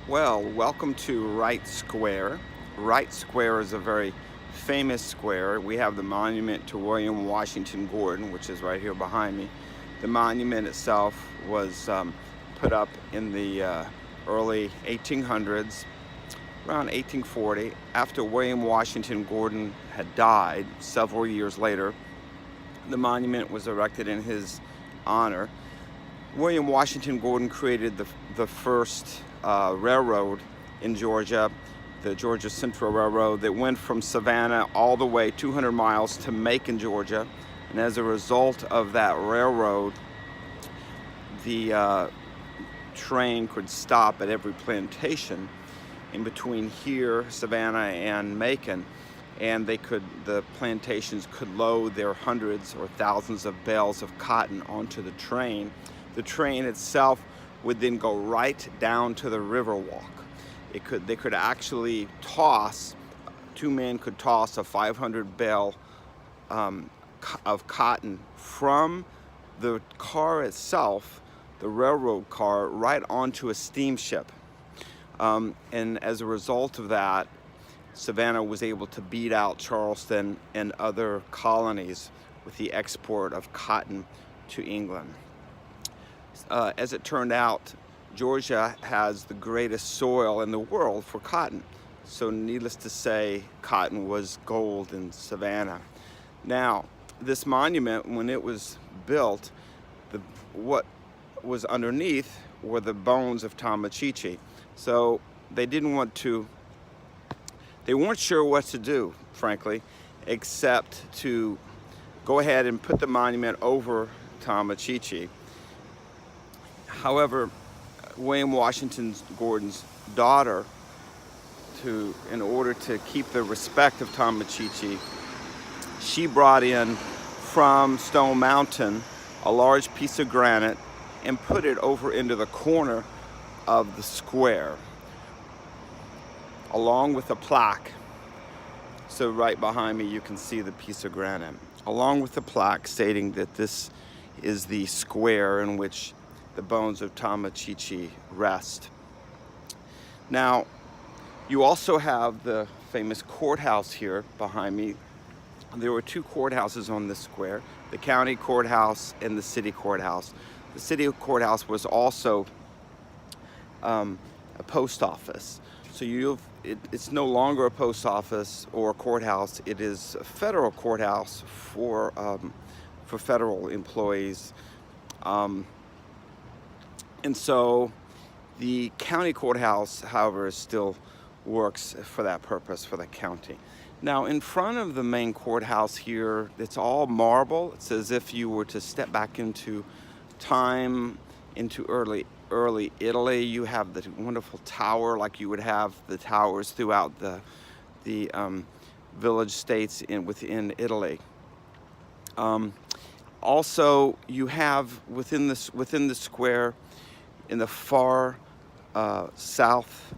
Well, welcome to Wright Square. Wright Square is a very famous square. We have the monument to William Washington Gordon, which is right here behind me. The monument itself was put up in the early 1800s, around 1840, after William Washington Gordon had died several years later. The monument was erected in his honor. William Washington Gordon created the first railroad in Georgia, the Georgia Central Railroad, that went from Savannah all the way 200 miles to Macon, Georgia. And as a result of that railroad, the train could stop at every plantation in between here, Savannah, and Macon, and the plantations could load their hundreds or thousands of bales of cotton onto the train. The train itself would then go right down to the Riverwalk. They could actually toss, two men could toss a 500 bale of cotton from the car itself, the railroad car, right onto a steamship. And as a result of that, Savannah was able to beat out Charleston and other colonies with the export of cotton to England. As it turned out, Georgia has the greatest soil in the world for cotton. So needless to say, cotton was gold in Savannah. Now, this monument, when it was built, what was underneath were the bones of Tomochichi. So they weren't sure what to do, frankly, except to go ahead and put the monument over Tomochichi. However, William Washington Gordon's daughter, in order to keep the respect of Tomochichi, she brought in from Stone Mountain a large piece of granite and put it over into the corner of the square, along with a plaque. So right behind me you can see the piece of granite, along with the plaque stating that this is the square in which the bones of Tomochichi rest. Now, you also have the famous courthouse here behind me. There were two courthouses on this square, the county courthouse and the city courthouse. The city courthouse was also a post office. So it's no longer a post office or a courthouse. It is a federal courthouse for federal employees. And so the county courthouse, however, still works for that purpose, for the county. Now, in front of the main courthouse here, it's all marble. It's as if you were to step back into time, into early Italy. You have the wonderful tower, like you would have the towers throughout the village states within Italy. Also, you have within the square, in the far south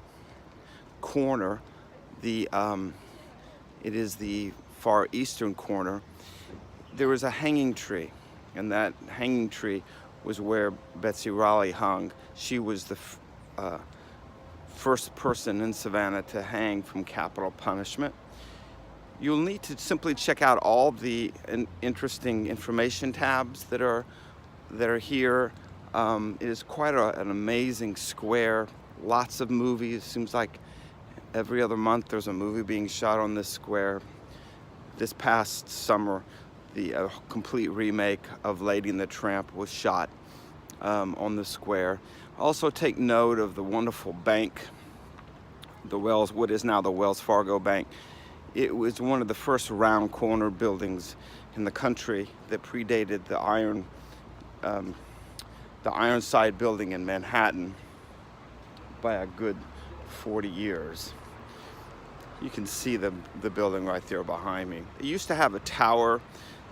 corner, it is the far eastern corner, there is a hanging tree, and that hanging tree was where Betsy Raleigh hung. She was the first person in Savannah to hang from capital punishment. You'll need to simply check out all the interesting information tabs that are here. It is quite an amazing square. Lots of movies. Seems like every other month there's a movie being shot on this square. This past summer, the complete remake of Lady and the Tramp was shot on the square. Also take note of the wonderful bank, what is now the Wells Fargo Bank. It was one of the first round corner buildings in the country that predated the Ironside building in Manhattan by a good 40 years. You can see the building right there behind me. It used to have a tower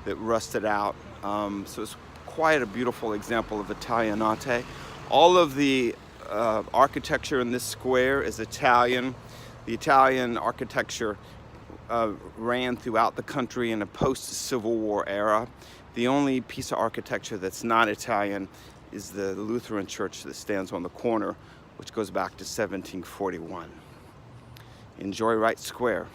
that rusted out, so it's quite a beautiful example of Italianate. All of the architecture in this square is Italian. The Italian architecture ran throughout the country in a post-Civil War era. The only piece of architecture that's not Italian is the Lutheran church that stands on the corner, which goes back to 1741. Enjoy Wright Square.